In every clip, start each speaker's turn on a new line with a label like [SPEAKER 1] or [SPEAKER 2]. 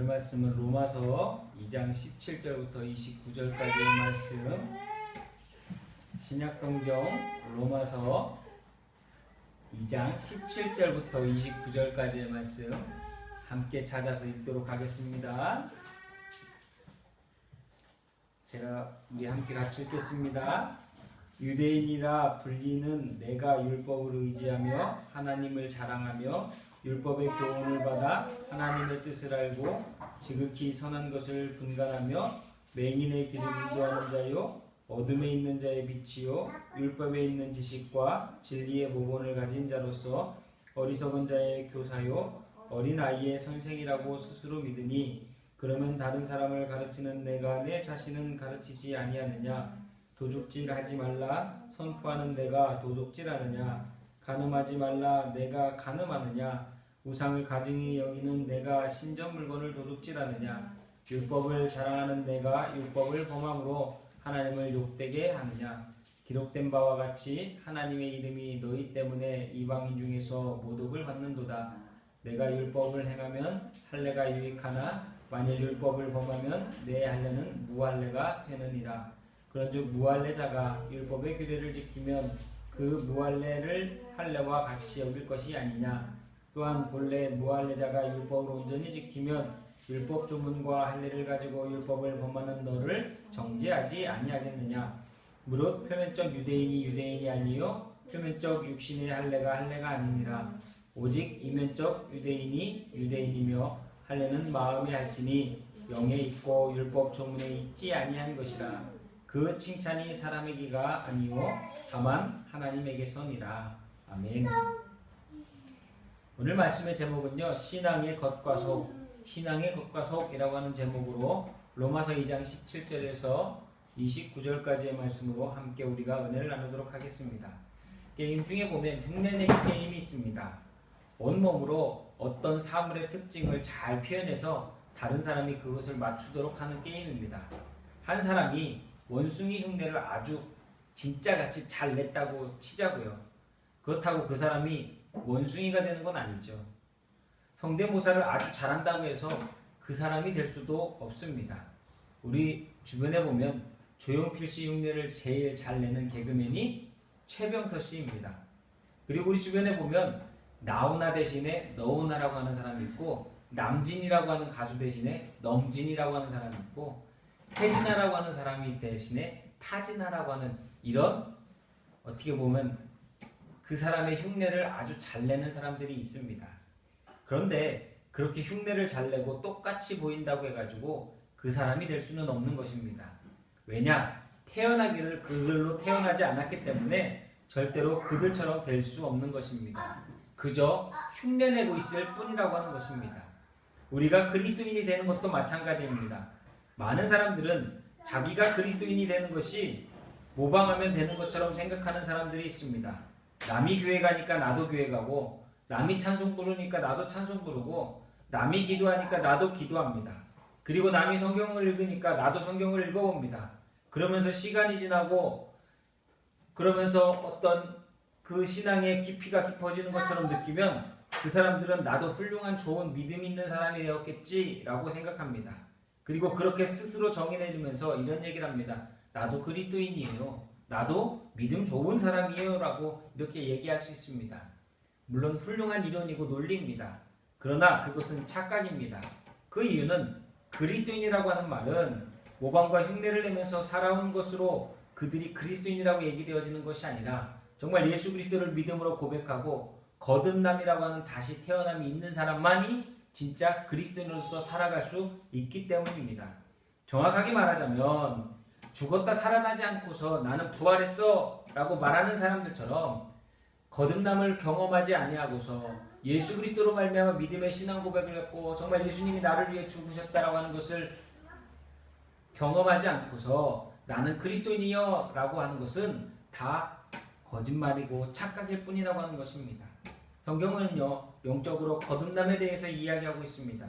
[SPEAKER 1] 말씀은 로마서 2장 17절부터 29절까지의 말씀, 신약성경 로마서 2장 17절부터 29절까지의 말씀 함께 찾아서 읽도록 하겠습니다. 우리 함께 같이 읽겠습니다. 유대인이라 불리는 내가 율법을 의지하며 하나님을 자랑하며 율법의 교훈을 받아 하나님의 뜻을 알고 지극히 선한 것을 분간하며 맹인의 길을 인도하는 자요 어둠에 있는 자의 빛이요 율법에 있는 지식과 진리의 모본을 가진 자로서 어리석은 자의 교사요 어린 아이의 선생이라고 스스로 믿으니 그러면 다른 사람을 가르치는 내가 내 자신은 가르치지 아니하느냐? 도둑질하지 말라 선포하는 내가 도둑질하느냐? 간음하지 말라 내가 간음하느냐? 우상을 가증히 여기는 내가 신전 물건을 도둑질하느냐? 율법을 자랑하는 내가 율법을 범함으로 하나님을 욕되게 하느냐? 기록된 바와 같이 하나님의 이름이 너희 때문에 이방인 중에서 모독을 받는도다. 내가 율법을 행하면 할례가 유익하나 만일 율법을 범하면 내 할례는 무할례가 되느니라. 그런즉 무할례자가 율법의 규례를 지키면 그 무할례를 할례와 같이 여길 것이 아니냐. 또한 본래 무할례자가 율법을 온전히 지키면 율법 조문과 할례를 가지고 율법을 범하는 너를 정죄하지 아니하겠느냐. 무릇 표면적 유대인이 유대인이 아니요 표면적 육신의 할례가 할례가 아니니라. 오직 이면적 유대인이 유대인이며 할례는 마음에 할지니 영에 있고 율법 조문에 있지 아니한 것이라. 그 칭찬이 사람에게가 아니요 다만 하나님에게서니라. 아멘. 오늘 말씀의 제목은요, 신앙의 겉과 속, 신앙의 겉과 속이라고 하는 제목으로 로마서 2장 17절에서 29절까지의 말씀으로 함께 우리가 은혜를 나누도록 하겠습니다. 게임 중에 보면 흉내내기 게임이 있습니다. 온몸으로 어떤 사물의 특징을 잘 표현해서 다른 사람이 그것을 맞추도록 하는 게임입니다. 한 사람이 원숭이 흉내를 아주 진짜같이 잘 냈다고 치자고요. 그렇다고 그 사람이 원숭이가 되는 건 아니죠. 성대모사를 아주 잘한다고 해서 그 사람이 될 수도 없습니다. 우리 주변에 보면 조용필 씨 흉내를 제일 잘 내는 개그맨이 최병서 씨입니다. 그리고 우리 주변에 보면 나훈아 대신에 너훈아라고 하는 사람이 있고, 남진이라고 하는 가수 대신에 넘진이라고 하는 사람이 있고, 태진아라고 하는 사람이 대신에 타진아라고 하는, 이런 어떻게 보면 그 사람의 흉내를 아주 잘 내는 사람들이 있습니다. 그런데 그렇게 흉내를 잘 내고 똑같이 보인다고 해가지고 그 사람이 될 수는 없는 것입니다. 왜냐? 태어나기를 그들로 태어나지 않았기 때문에 절대로 그들처럼 될 수 없는 것입니다. 그저 흉내내고 있을 뿐이라고 하는 것입니다. 우리가 그리스도인이 되는 것도 마찬가지입니다. 많은 사람들은 자기가 그리스도인이 되는 것이 모방하면 되는 것처럼 생각하는 사람들이 있습니다. 남이 교회 가니까 나도 교회 가고, 남이 찬송 부르니까 나도 찬송 부르고, 남이 기도하니까 나도 기도합니다. 그리고 남이 성경을 읽으니까 나도 성경을 읽어봅니다. 그러면서 시간이 지나고, 그러면서 어떤 그 신앙의 깊이가 깊어지는 것처럼 느끼면 그 사람들은 나도 훌륭한 좋은 믿음 있는 사람이 되었겠지라고 생각합니다. 그리고 그렇게 스스로 정의 내리면서 이런 얘기를 합니다. 나도 그리스도인이에요. 나도 믿음 좋은 사람이에요 라고 이렇게 얘기할 수 있습니다. 물론 훌륭한 이론이고 논리입니다. 그러나 그것은 착각입니다. 그 이유는 그리스도인이라고 하는 말은 모방과 흉내를 내면서 살아온 것으로 그들이 그리스도인이라고 얘기되어지는 것이 아니라 정말 예수 그리스도를 믿음으로 고백하고 거듭남이라고 하는 다시 태어남이 있는 사람만이 진짜 그리스도인으로서 살아갈 수 있기 때문입니다. 정확하게 말하자면 죽었다 살아나지 않고서 나는 부활했어 라고 말하는 사람들처럼 거듭남을 경험하지 아니하고서 예수 그리스도로 말미암아 믿음의 신앙 고백을 했고 정말 예수님이 나를 위해 죽으셨다라고 하는 것을 경험하지 않고서 나는 그리스도인이여 라고 하는 것은 다 거짓말이고 착각일 뿐이라고 하는 것입니다. 성경은요, 영적으로 거듭남에 대해서 이야기하고 있습니다.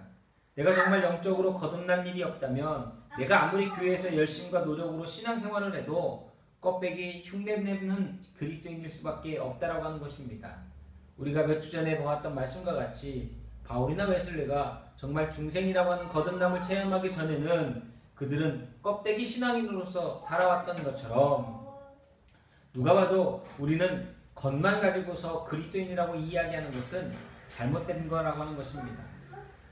[SPEAKER 1] 내가 정말 영적으로 거듭난 일이 없다면 내가 아무리 교회에서 열심과 노력으로 신앙생활을 해도 껍데기 흉내내는 그리스도인일 수밖에 없다라고 하는 것입니다. 우리가 몇 주 전에 보았던 말씀과 같이 바울이나 웨슬레가 정말 중생이라고 하는 거듭남을 체험하기 전에는 그들은 껍데기 신앙인으로서 살아왔던 것처럼 누가 봐도 우리는 겉만 가지고서 그리스도인이라고 이야기하는 것은 잘못된 거라고 하는 것입니다.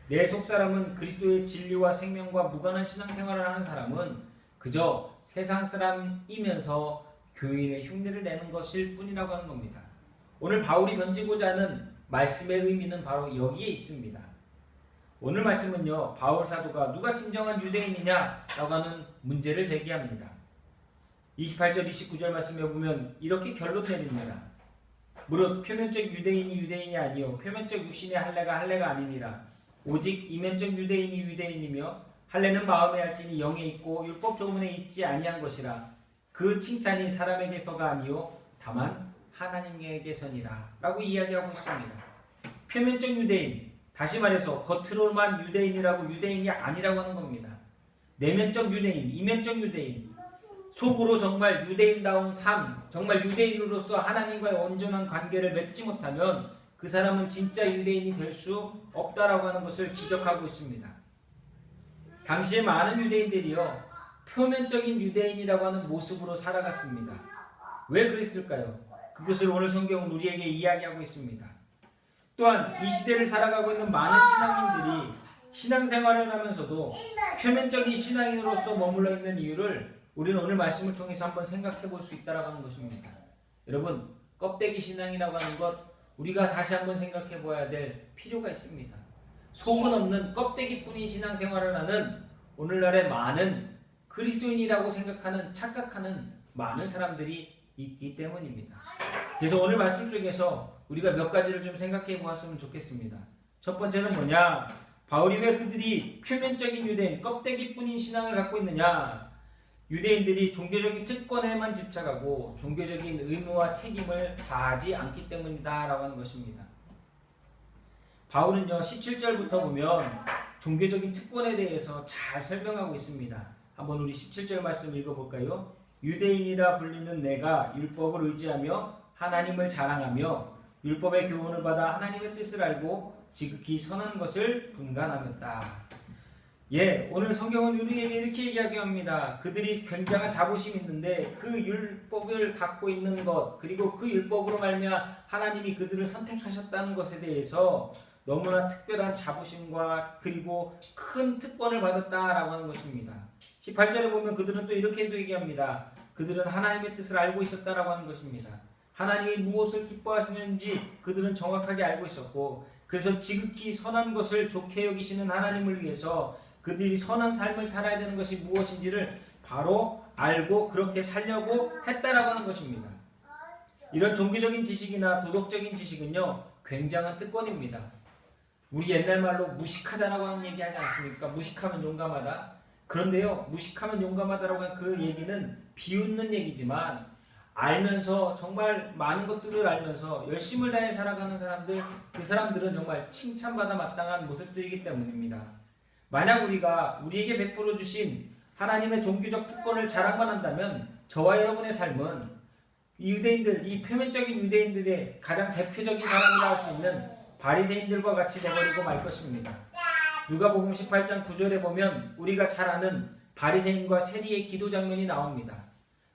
[SPEAKER 1] 내 속사람은 그리스도의 진리와 생명과 무관한 신앙생활을 하는 사람은 그저 세상 사람이면서 교인의 흉내를 내는 것일 뿐이라고 하는 겁니다. 오늘 바울이 던지고자 하는 말씀의 의미는 바로 여기에 있습니다. 오늘 말씀은요, 바울 사도가 누가 진정한 유대인이냐라고 하는 문제를 제기합니다. 28절 29절 말씀에 보면 이렇게 결론 내립니다. 무릇 표면적 유대인이 유대인이 아니요 표면적 육신의 할례가 할례가 아니니라. 오직 이면적 유대인이 유대인이며 할례는 마음에 할지니 영에 있고 율법 조문에 있지 아니한 것이라. 그 칭찬이 사람에게서가 아니요 다만 하나님에게서니라 라고 이야기하고 있습니다. 표면적 유대인, 다시 말해서 겉으로만 유대인이라고 유대인이 아니라고 하는 겁니다. 내면적 유대인, 이면적 유대인, 속으로 정말 유대인다운 삶, 정말 유대인으로서 하나님과의 온전한 관계를 맺지 못하면 그 사람은 진짜 유대인이 될 수 없다라고 하는 것을 지적하고 있습니다. 당시에 많은 유대인들이요, 표면적인 유대인이라고 하는 모습으로 살아갔습니다. 왜 그랬을까요? 그것을 오늘 성경은 우리에게 이야기하고 있습니다. 또한 이 시대를 살아가고 있는 많은 신앙인들이 신앙생활을 하면서도 표면적인 신앙인으로서 머물러 있는 이유를 우리는 오늘 말씀을 통해서 한번 생각해 볼 수 있다라고 하는 것입니다. 여러분, 껍데기 신앙이라고 하는 것 우리가 다시 한번 생각해 봐야 될 필요가 있습니다. 속은 없는 껍데기뿐인 신앙생활을 하는 오늘날의 많은 그리스도인이라고 생각하는 착각하는 많은 사람들이 있기 때문입니다. 그래서 오늘 말씀 속에서 우리가 몇 가지를 좀 생각해 보았으면 좋겠습니다. 첫 번째는 뭐냐? 바울이 왜 그들이 표면적인 유대인, 껍데기뿐인 신앙을 갖고 있느냐? 유대인들이 종교적인 특권에만 집착하고 종교적인 의무와 책임을 다하지 않기 때문이다 라고 하는 것입니다. 바울은요 17절부터 보면 종교적인 특권에 대해서 잘 설명하고 있습니다. 한번 우리 17절 말씀 읽어볼까요? 유대인이라 불리는 내가 율법을 의지하며 하나님을 자랑하며 율법의 교훈을 받아 하나님의 뜻을 알고 지극히 선한 것을 분간하였다. 예, 오늘 성경은 우리에게 이렇게 이야기합니다. 그들이 굉장한 자부심이 있는데 그 율법을 갖고 있는 것, 그리고 그 율법으로 말미암아 하나님이 그들을 선택하셨다는 것에 대해서 너무나 특별한 자부심과 그리고 큰 특권을 받았다라고 하는 것입니다. 18절에 보면 그들은 또 이렇게도 얘기합니다. 그들은 하나님의 뜻을 알고 있었다라고 하는 것입니다. 하나님이 무엇을 기뻐하시는지 그들은 정확하게 알고 있었고, 그래서 지극히 선한 것을 좋게 여기시는 하나님을 위해서 그들이 선한 삶을 살아야 되는 것이 무엇인지를 바로 알고 그렇게 살려고 했다라고 하는 것입니다. 이런 종교적인 지식이나 도덕적인 지식은요 굉장한 특권입니다. 우리 옛날 말로 무식하다라고 하는 얘기 하지 않습니까? 무식하면 용감하다. 그런데요, 무식하면 용감하다라고 하는 그 얘기는 비웃는 얘기지만 알면서 정말 많은 것들을 알면서 열심을 다해 살아가는 사람들, 그 사람들은 정말 칭찬받아 마땅한 모습들이기 때문입니다. 만약 우리가 우리에게 베풀어 주신 하나님의 종교적 특권을 자랑만 한다면 저와 여러분의 삶은 유대인들, 이 표면적인 유대인들의 가장 대표적인 사람이라 할 수 있는 바리새인들과 같이 되버리고 말 것입니다. 누가복음 18장 9절에 보면 우리가 잘 아는 바리새인과 세리의 기도 장면이 나옵니다.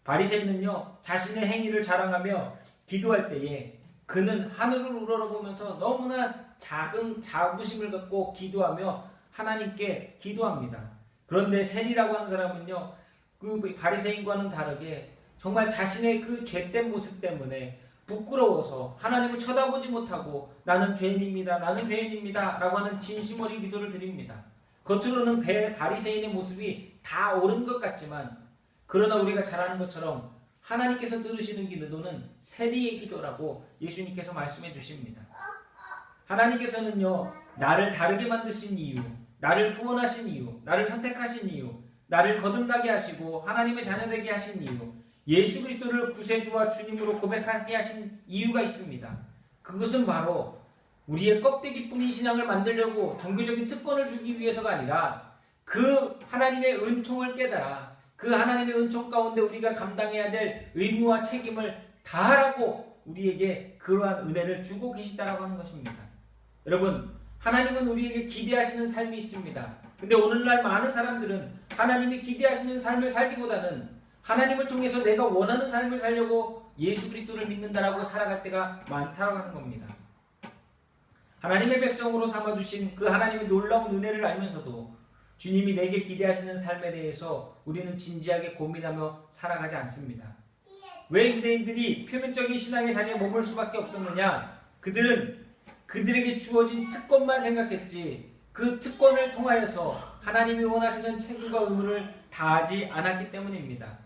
[SPEAKER 1] 바리새인은요 자신의 행위를 자랑하며 기도할 때에 그는 하늘을 우러러보면서 너무나 작은 자부심을 갖고 기도하며 하나님께 기도합니다. 그런데 세리라고 하는 사람은요 그 바리새인과는 다르게 정말 자신의 그 죄된 모습 때문에 부끄러워서 하나님을 쳐다보지 못하고 나는 죄인입니다, 나는 죄인입니다 라고 하는 진심 어린 기도를 드립니다. 겉으로는 바리새인의 모습이 다 옳은 것 같지만 그러나 우리가 잘 아는 것처럼 하나님께서 들으시는 기도는 세리의 기도라고 예수님께서 말씀해 주십니다. 하나님께서는요 나를 다르게 만드신 이유, 나를 구원하신 이유, 나를 선택하신 이유, 나를 거듭나게 하시고 하나님의 자녀되게 하신 이유, 예수 그리스도를 구세주와 주님으로 고백하게 하신 이유가 있습니다. 그것은 바로 우리의 껍데기뿐인 신앙을 만들려고 종교적인 특권을 주기 위해서가 아니라 그 하나님의 은총을 깨달아 그 하나님의 은총 가운데 우리가 감당해야 될 의무와 책임을 다하라고 우리에게 그러한 은혜를 주고 계시다라고 하는 것입니다. 여러분, 하나님은 우리에게 기대하시는 삶이 있습니다. 근데 오늘날 많은 사람들은 하나님이 기대하시는 삶을 살기보다는 하나님을 통해서 내가 원하는 삶을 살려고 예수 그리스도를 믿는다라고 살아갈 때가 많다고 하는 겁니다. 하나님의 백성으로 삼아주신 그 하나님의 놀라운 은혜를 알면서도 주님이 내게 기대하시는 삶에 대해서 우리는 진지하게 고민하며 살아가지 않습니다. 왜 유대인들이 표면적인 신앙의 자리에 머물 수밖에 없었느냐? 그들은 그들에게 주어진 특권만 생각했지 그 특권을 통하여서 하나님이 원하시는 책임과 의무를 다하지 않았기 때문입니다.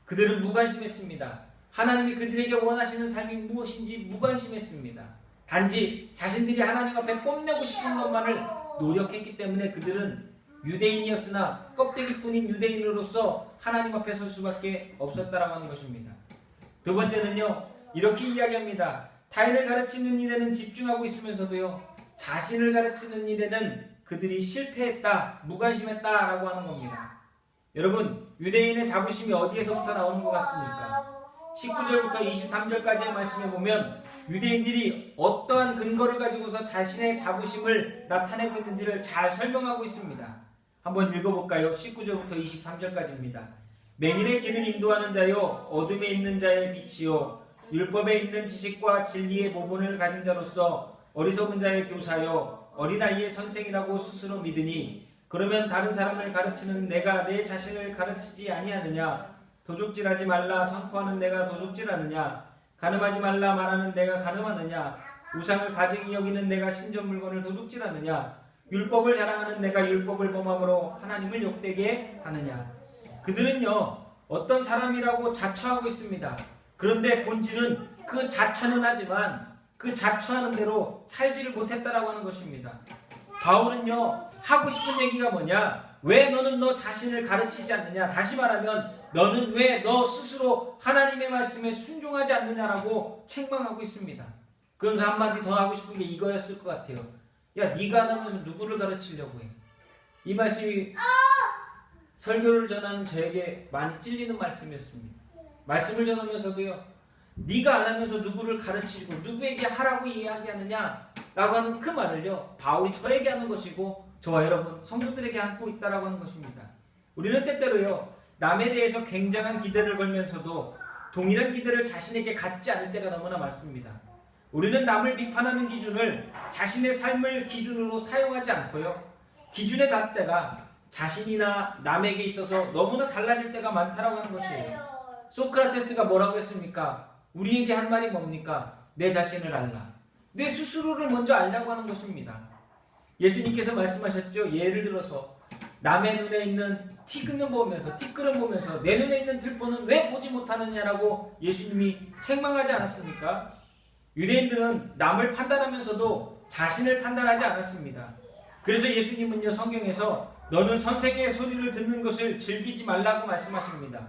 [SPEAKER 1] 그들은 무관심했습니다. 하나님이 그들에게 원하시는 삶이 무엇인지 무관심했습니다. 단지 자신들이 하나님 앞에 뽐내고 싶은 것만을 노력했기 때문에 그들은 유대인이었으나 껍데기뿐인 유대인으로서 하나님 앞에 설 수밖에 없었다라고 하는 것입니다. 두 번째는요, 이렇게 이야기합니다. 타인을 가르치는 일에는 집중하고 있으면서도요, 자신을 가르치는 일에는 그들이 실패했다, 무관심했다라고 하는 겁니다. 여러분, 유대인의 자부심이 어디에서부터 나오는 것 같습니까? 19절부터 23절까지의 말씀에 보면 유대인들이 어떠한 근거를 가지고서 자신의 자부심을 나타내고 있는지를 잘 설명하고 있습니다. 한번 읽어볼까요? 19절부터 23절까지입니다. 맹인의 길을 인도하는 자요, 어둠에 있는 자의 빛이요, 율법에 있는 지식과 진리의 모본을 가진 자로서 어리석은 자의 교사요, 어린아이의 선생이라고 스스로 믿으니 그러면 다른 사람을 가르치는 내가 내 자신을 가르치지 아니하느냐? 도둑질하지 말라 선포하는 내가 도둑질하느냐? 간음하지 말라 말하는 내가 간음하느냐? 우상을 가증히 여기는 내가 신전 물건을 도둑질하느냐? 율법을 자랑하는 내가 율법을 범함으로 하나님을 욕되게 하느냐? 그들은요, 어떤 사람이라고 자처하고 있습니다. 그런데 본질은 그 자처는 하지만 그 자처하는 대로 살지를 못했다라고 하는 것입니다. 바울은요, 하고 싶은 얘기가 뭐냐? 왜 너는 너 자신을 가르치지 않느냐? 다시 말하면 너는 왜 너 스스로 하나님의 말씀에 순종하지 않느냐라고 책망하고 있습니다. 그러면서 한마디 더 하고 싶은 게 이거였을 것 같아요. 야, 네가 안 하면서 누구를 가르치려고 해? 이 말씀이 설교를 전하는 저에게 많이 찔리는 말씀이었습니다. 말씀을 전하면서도요, 네가 안 하면서 누구를 가르치고 누구에게 하라고 이야기하느냐 라고 하는 그 말을요, 바울이 저에게 하는 것이고 저와 여러분 성도들에게 하고 있다라고 하는 것입니다. 우리는 때때로요, 남에 대해서 굉장한 기대를 걸면서도 동일한 기대를 자신에게 갖지 않을 때가 너무나 많습니다. 우리는 남을 비판하는 기준을 자신의 삶을 기준으로 사용하지 않고요, 기준의 잣대가 자신이나 남에게 있어서 너무나 달라질 때가 많다라고 하는 것이에요. 소크라테스가 뭐라고 했습니까? 우리에게 한 말이 뭡니까? 내 자신을 알라. 내 스스로를 먼저 알라고 하는 것입니다. 예수님께서 말씀하셨죠. 예를 들어서 남의 눈에 있는 티끌은 보면서 내 눈에 있는 들보는 왜 보지 못하느냐라고 예수님이 책망하지 않았습니까? 유대인들은 남을 판단하면서도 자신을 판단하지 않았습니다. 그래서 예수님은요, 성경에서 너는 선생의 소리를 듣는 것을 즐기지 말라고 말씀하십니다.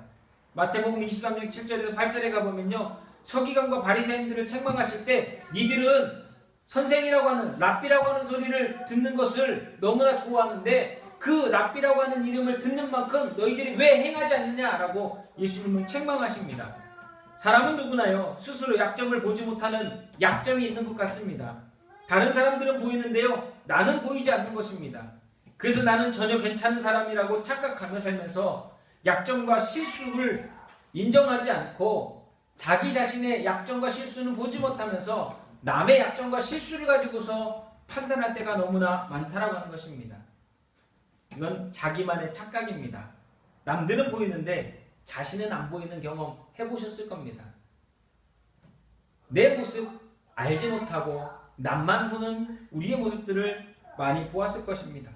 [SPEAKER 1] 마태복음 23장 7절에서 8절에 가보면요, 서기관과 바리새인들을 책망하실 때 니들은 선생이라고 하는 랍비라고 하는 소리를 듣는 것을 너무나 좋아하는데 그 랍비라고 하는 이름을 듣는 만큼 너희들이 왜 행하지 않느냐라고 예수님은 책망하십니다. 사람은 누구나요, 스스로 약점을 보지 못하는 약점이 있는 것 같습니다. 다른 사람들은 보이는데요, 나는 보이지 않는 것입니다. 그래서 나는 전혀 괜찮은 사람이라고 착각하며 살면서 약점과 실수를 인정하지 않고 자기 자신의 약점과 실수는 보지 못하면서 남의 약점과 실수를 가지고서 판단할 때가 너무나 많다라고 하는 것입니다. 이건 자기만의 착각입니다. 남들은 보이는데 자신은 안 보이는 경험 해보셨을 겁니다. 내 모습 알지 못하고 남만 보는 우리의 모습들을 많이 보았을 것입니다.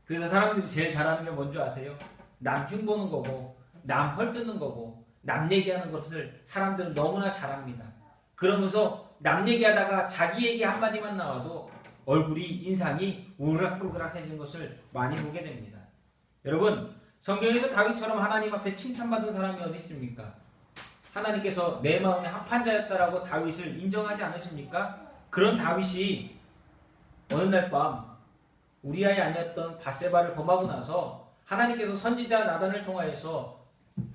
[SPEAKER 1] 그래서 사람들이 제일 잘하는 게 뭔지 아세요? 남 흉보는 거고 남 헐뜯는 거고 남 얘기하는 것을 사람들은 너무나 잘합니다. 그러면서 남 얘기하다가 자기 얘기 한마디만 나와도 얼굴이 인상이 우락부락해진 것을 많이 보게 됩니다. 여러분, 성경에서 다윗처럼 하나님 앞에 칭찬받은 사람이 어디 있습니까? 하나님께서 내 마음에 합한 자였다라고 다윗을 인정하지 않으십니까? 그런 다윗이 어느 날 밤 우리아의 아니었던 밧세바를 범하고 나서 하나님께서 선지자 나단을 통하여서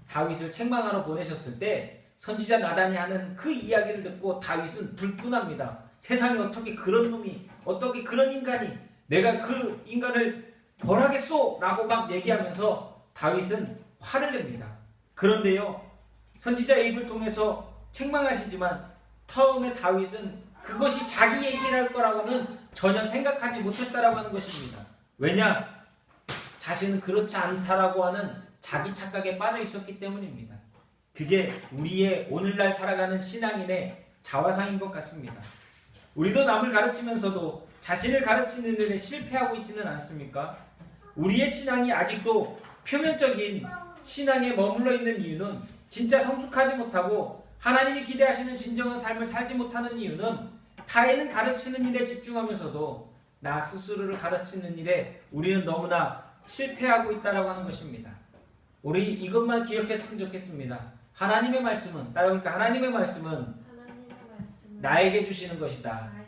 [SPEAKER 1] 다윗을 책망하러 보내셨을 때 선지자 나단이 하는 그 이야기를 듣고 다윗은 불끈합니다. 세상에 어떻게 그런 놈이, 어떻게 그런 인간이 내가 그 인간을 벌하겠소 라고 막 얘기하면서 다윗은 화를 냅니다. 그런데요, 선지자 에이브를 통해서 책망하시지만 처음에 다윗은 그것이 자기 얘기를 할 거라고는 전혀 생각하지 못했다라고 하는 것입니다. 왜냐? 자신은 그렇지 않다라고 하는 자기 착각에 빠져 있었기 때문입니다. 그게 우리의 오늘날 살아가는 신앙인의 자화상인 것 같습니다. 우리도 남을 가르치면서도 자신을 가르치는 일에 실패하고 있지는 않습니까? 우리의 신앙이 아직도 표면적인 신앙에 머물러 있는 이유는 진짜 성숙하지 못하고 하나님이 기대하시는 진정한 삶을 살지 못하는 이유는 타인은 가르치는 일에 집중하면서도 나 스스로를 가르치는 일에 우리는 너무나 실패하고 있다라고 하는 것입니다. 우리 이것만 기억했으면 좋겠습니다. 하나님의 말씀은 따라오니까 하나님의 말씀은 나에게 주시는 것이다.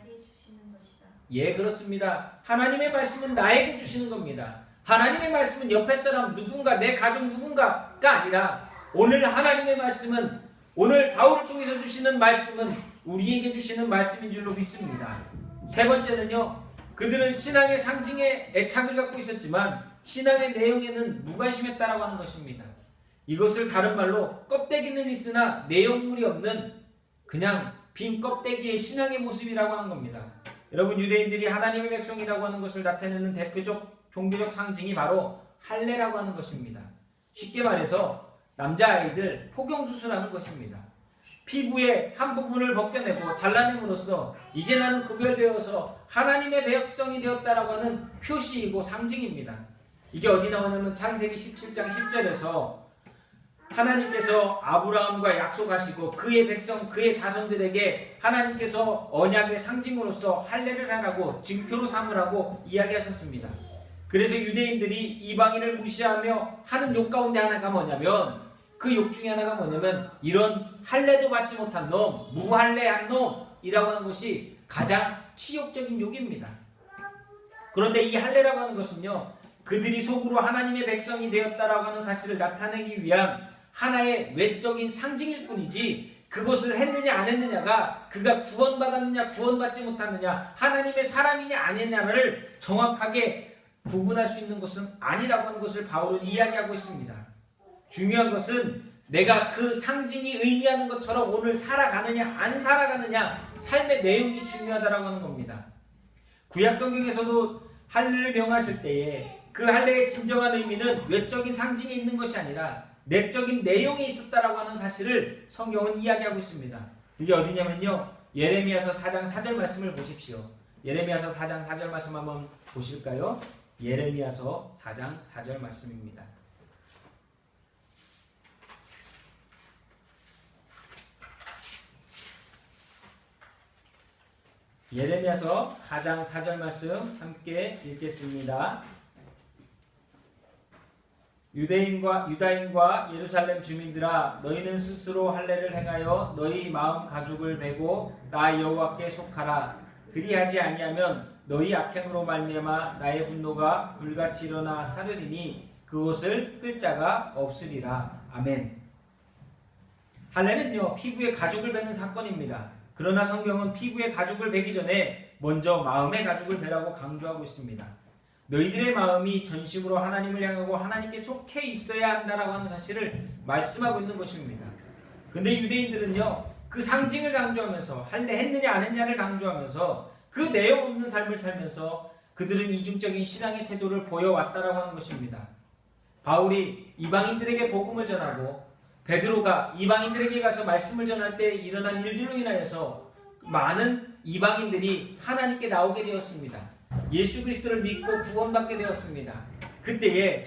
[SPEAKER 1] 예, 그렇습니다. 하나님의 말씀은 나에게 주시는 겁니다. 하나님의 말씀은 옆에 사람 누군가, 내 가족 누군가가 아니라 오늘 하나님의 말씀은, 오늘 바울을 통해서 주시는 말씀은 우리에게 주시는 말씀인 줄로 믿습니다. 세 번째는요, 그들은 신앙의 상징에 애착을 갖고 있었지만 신앙의 내용에는 무관심했다라고 하는 것입니다. 이것을 다른 말로 껍데기는 있으나 내용물이 없는 그냥 빈 껍데기의 신앙의 모습이라고 하는 겁니다. 여러분, 유대인들이 하나님의 백성이라고 하는 것을 나타내는 대표적 종교적 상징이 바로 할례라고 하는 것입니다. 쉽게 말해서 남자아이들 포경수술하는 것입니다. 피부의 한 부분을 벗겨내고 잘라냄으로써 이제 나는 구별되어서 하나님의 백성이 되었다라고 하는 표시이고 상징입니다. 이게 어디 나오냐면 창세기 17장 10절에서 하나님께서 아브라함과 약속하시고 그의 백성, 그의 자손들에게 하나님께서 언약의 상징으로서 할례를 하라고 증표로 삼으라고 이야기하셨습니다. 그래서 유대인들이 이방인을 무시하며 하는 욕 가운데 하나가 뭐냐면, 그 욕 중에 하나가 뭐냐면 이런 할례도 받지 못한 놈, 무할례한 놈이라고 하는 것이 가장 치욕적인 욕입니다. 그런데 이 할례라고 하는 것은요, 그들이 속으로 하나님의 백성이 되었다라고 하는 사실을 나타내기 위한 하나의 외적인 상징일 뿐이지, 그것을 했느냐 안 했느냐가 그가 구원받았느냐 구원받지 못하느냐, 하나님의 사람이냐 아니냐를 정확하게 구분할 수 있는 것은 아니라고 하는 것을 바울은 이야기하고 있습니다. 중요한 것은 내가 그 상징이 의미하는 것처럼 오늘 살아가느냐 안 살아가느냐, 삶의 내용이 중요하다라고 하는 겁니다. 구약 성경에서도 할례를 명하실 때에 그 할례의 진정한 의미는 외적인 상징에 있는 것이 아니라 내적인 내용에 있었다라고 하는 사실을 성경은 이야기하고 있습니다. 이게 어디냐면요, 예레미야서 4장 4절 말씀을 보십시오. 예레미야서 4장 4절 말씀 한번 보실까요? 예레미야서 4장 4절 말씀입니다. 예레미야서 4장 4절 말씀 함께 읽겠습니다. 유다인과 예루살렘 주민들아, 너희는 스스로 할례를 행하여 너희 마음 가죽을 베고 나 여호와께 속하라. 그리하지 아니하면 너희 악행으로 말미암아 나의 분노가 불같이 일어나 사르리니 그곳을 끌 자가 없으리라. 아멘. 할례는요, 피부에 가죽을 베는 사건입니다. 그러나 성경은 피부에 가죽을 베기 전에 먼저 마음의 가죽을 베라고 강조하고 있습니다. 너희들의 마음이 전심으로 하나님을 향하고 하나님께 속해 있어야 한다라고 하는 사실을 말씀하고 있는 것입니다. 근데 유대인들은요, 그 상징을 강조하면서 할례 했느냐 안 했냐를 강조하면서 그 내용 없는 삶을 살면서 그들은 이중적인 신앙의 태도를 보여왔다라고 하는 것입니다. 바울이 이방인들에게 복음을 전하고 베드로가 이방인들에게 가서 말씀을 전할 때 일어난 일들로 인하여서 많은 이방인들이 하나님께 나오게 되었습니다. 예수 그리스도를 믿고 구원받게 되었습니다. 그때에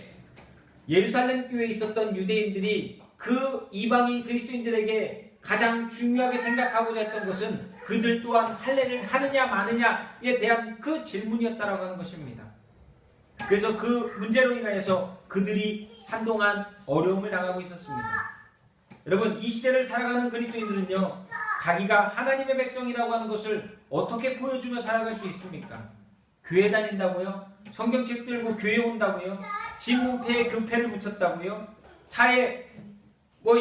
[SPEAKER 1] 예루살렘 교회에 있었던 유대인들이 그 이방인 그리스도인들에게 가장 중요하게 생각하고자 했던 것은 그들 또한 할례를 하느냐 마느냐에 대한 그 질문이었다라고 하는 것입니다. 그래서 그 문제로 인하여서 그들이 한동안 어려움을 당하고 있었습니다. 여러분, 이 시대를 살아가는 그리스도인들은요, 자기가 하나님의 백성이라고 하는 것을 어떻게 보여주며 살아갈 수 있습니까? 교회 다닌다고요? 성경책 들고 교회 온다고요? 집 문패에 교패를 붙였다고요? 차에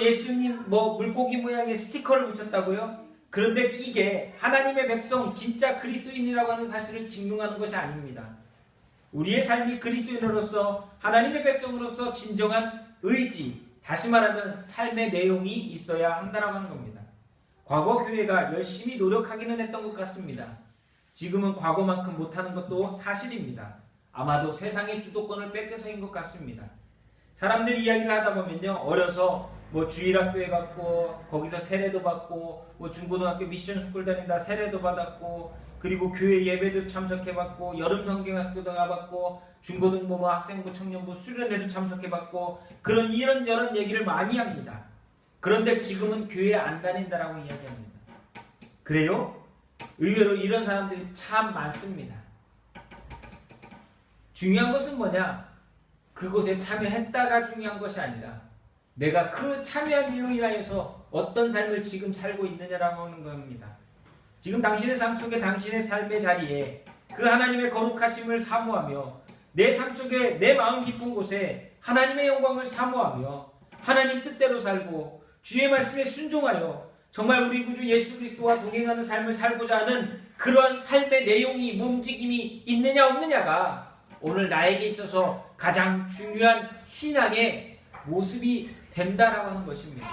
[SPEAKER 1] 예수님 물고기 모양의 스티커를 붙였다고요? 그런데 이게 하나님의 백성, 진짜 그리스도인이라고 하는 사실을 증명하는 것이 아닙니다. 우리의 삶이 그리스도인으로서 하나님의 백성으로서 진정한 의지, 다시 말하면 삶의 내용이 있어야 한다라고 하는 겁니다. 과거 교회가 열심히 노력하기는 했던 것 같습니다. 지금은 과거만큼 못하는 것도 사실입니다. 아마도 세상의 주도권을 뺏겨서인 것 같습니다. 사람들이 이야기를 하다 보면요, 어려서 주일학교에 갔고 거기서 세례도 받고 중고등학교 미션 스쿨 다닌다 세례도 받았고, 그리고 교회 예배도 참석해봤고, 여름 성경학교도 가봤고, 중고등부 학생부 청년부 수련회도 참석해봤고, 이런 얘기를 많이 합니다. 그런데 지금은 교회 안 다닌다라고 이야기합니다. 그래요? 의외로 이런 사람들이 참 많습니다. 중요한 것은 뭐냐? 그곳에 참여했다가 중요한 것이 아니라 내가 그 참여한 일로 인하여서 어떤 삶을 지금 살고 있느냐라고 하는 겁니다. 지금 당신의 삶 속에, 당신의 삶의 자리에 그 하나님의 거룩하심을 사모하며 내 삶 속에 내 마음 깊은 곳에 하나님의 영광을 사모하며 하나님 뜻대로 살고 주의 말씀에 순종하여 정말 우리 구주 예수 그리스도와 동행하는 삶을 살고자 하는 그러한 삶의 내용이, 움직임이 있느냐 없느냐가 오늘 나에게 있어서 가장 중요한 신앙의 모습이 된다라고 하는 것입니다.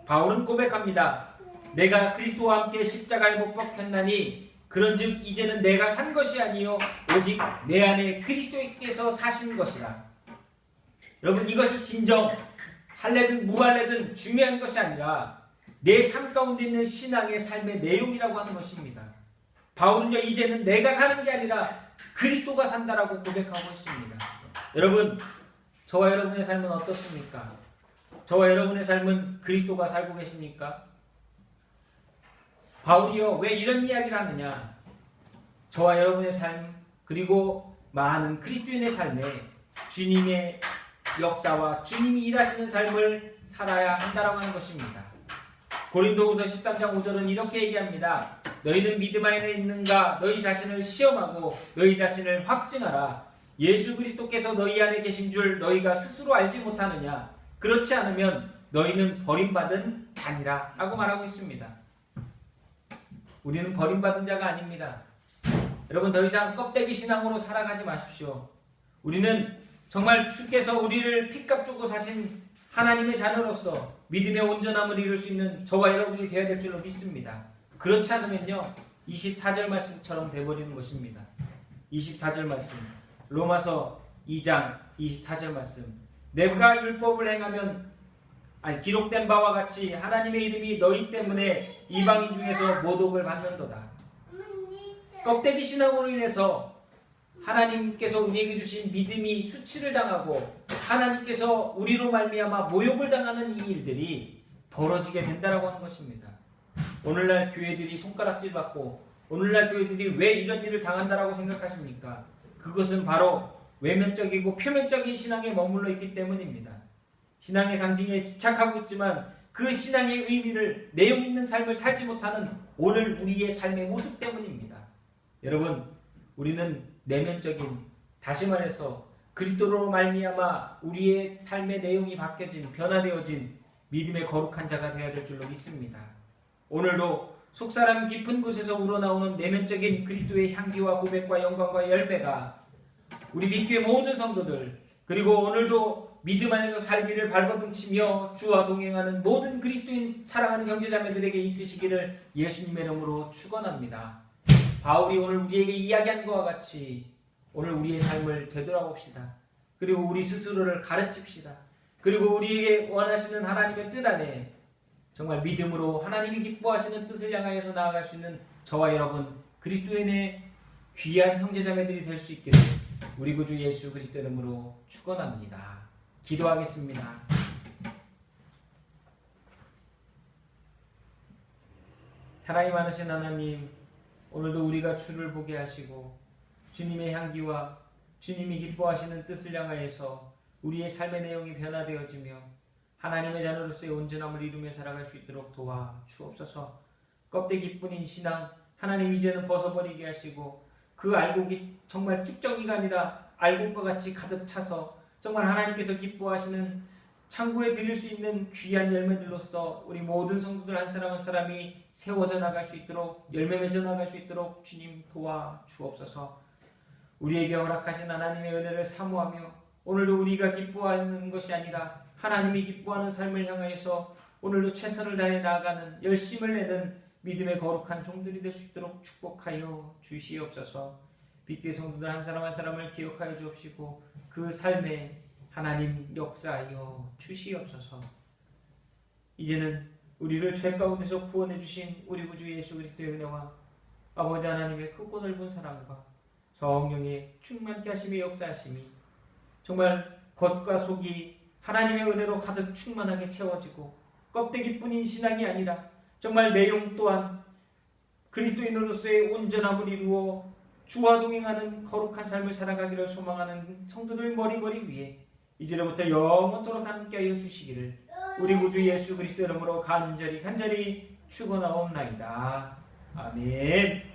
[SPEAKER 1] 바울은 고백합니다. 내가 그리스도와 함께 십자가에 못 박혔나니 그런즉 이제는 내가 산 것이 아니요 오직 내 안에 그리스도께서 사신 것이라. 여러분, 이것이 진정 할래든 무할래든 중요한 것이 아니라 내 삶 가운데 있는 신앙의 삶의 내용이라고 하는 것입니다. 바울은요, 이제는 내가 사는 게 아니라 그리스도가 산다라고 고백하고 있습니다. 여러분, 저와 여러분의 삶은 어떻습니까? 저와 여러분의 삶은 그리스도가 살고 계십니까? 바울이요, 왜 이런 이야기를 하느냐? 저와 여러분의 삶, 그리고 많은 그리스도인의 삶에 주님의 역사와 주님이 일하시는 삶을 살아야 한다라고 하는 것입니다. 고린도후서 13장 5절은 이렇게 얘기합니다. 너희는 믿음 안에 있는가? 너희 자신을 시험하고 너희 자신을 확증하라. 예수 그리스도께서 너희 안에 계신 줄 너희가 스스로 알지 못하느냐? 그렇지 않으면 너희는 버림받은 자니라 라고 말하고 있습니다. 우리는 버림받은 자가 아닙니다. 여러분, 더 이상 껍데기 신앙으로 살아가지 마십시오. 우리는 정말 주께서 우리를 핏값 주고 사신 하나님의 자녀로서 믿음의 온전함을 이룰 수 있는 저와 여러분이 되어야 될 줄로 믿습니다. 그렇지 않으면요, 24절 말씀처럼 돼버리는 것입니다. 24절 말씀, 로마서 2장 24절 말씀. 내가 율법을 행하면 기록된 바와 같이 하나님의 이름이 너희 때문에 이방인 중에서 모독을 받는도다. 껍데기 신앙으로 인해서 하나님께서 우리에게 주신 믿음이 수치를 당하고 하나님께서 우리로 말미암아 모욕을 당하는 이 일들이 벌어지게 된다라고 하는 것입니다. 오늘날 교회들이 손가락질 받고 오늘날 교회들이 왜 이런 일을 당한다라고 생각하십니까? 그것은 바로 외면적이고 표면적인 신앙에 머물러 있기 때문입니다. 신앙의 상징에 집착하고 있지만 그 신앙의 의미를, 내용 있는 삶을 살지 못하는 오늘 우리의 삶의 모습 때문입니다. 여러분, 우리는 내면적인, 다시 말해서 그리스도로 말미암아 우리의 삶의 내용이 바뀌어진, 변화되어진 믿음의 거룩한 자가 되어야 될 줄로 믿습니다. 오늘도 속사람 깊은 곳에서 우러나오는 내면적인 그리스도의 향기와 고백과 영광과 열매가 우리 믿교의 모든 성도들, 그리고 오늘도 믿음 안에서 살기를 발버둥치며 주와 동행하는 모든 그리스도인 사랑하는 형제자매들에게 있으시기를 예수님의 이름으로 축원합니다. 바울이 오늘 우리에게 이야기한 것과 같이 오늘 우리의 삶을 되돌아봅시다. 그리고 우리 스스로를 가르칩시다. 그리고 우리에게 원하시는 하나님의 뜻 안에 정말 믿음으로 하나님이 기뻐하시는 뜻을 향하여서 나아갈 수 있는 저와 여러분 그리스도인의 귀한 형제자매들이 될 수 있기를 우리 구주 예수 그리스도 이름으로 축원합니다. 기도하겠습니다. 사랑이 많으신 하나님, 오늘도 우리가 주를 보게 하시고 주님의 향기와 주님이 기뻐하시는 뜻을 향하여서 우리의 삶의 내용이 변화되어지며 하나님의 자녀로서의 온전함을 이루며 살아갈 수 있도록 도와 주옵소서. 껍데기뿐인 신앙 하나님 이제는 벗어버리게 하시고 그 알곡이 정말 쭉정이가 아니라 알곡과 같이 가득 차서 정말 하나님께서 기뻐하시는 창고에 드릴 수 있는 귀한 열매들로서 우리 모든 성도들 한 사람 한 사람이 세워져 나갈 수 있도록, 열매 맺어 나갈 수 있도록 주님 도와 주옵소서. 우리에게 허락하신 하나님의 은혜를 사모하며 오늘도 우리가 기뻐하는 것이 아니라 하나님이 기뻐하는 삶을 향하여서 오늘도 최선을 다해 나아가는 열심을 내는 믿음의 거룩한 종들이 될 수 있도록 축복하여 주시옵소서. 빅교회 성도들 한 사람 한 사람을 기억하여 주옵시고 그 삶에 하나님 역사하여 주시옵소서. 이제는 우리를 죄 가운데서 구원해 주신 우리 구주 예수 그리스도의 은혜와 아버지 하나님의 크고 넓은 사랑과 성령의 충만케 하심의 역사하심이 정말 겉과 속이 하나님의 은혜로 가득 충만하게 채워지고 껍데기뿐인 신앙이 아니라 정말 내용 또한 그리스도인으로서의 온전함을 이루어 주와 동행하는 거룩한 삶을 살아가기를 소망하는 성도들 머리머리 위에 이제로부터 영원토록 함께하여 주시기를 우리 구주 예수 그리스도 이름으로 간절히 축원하옵나이다. 아멘.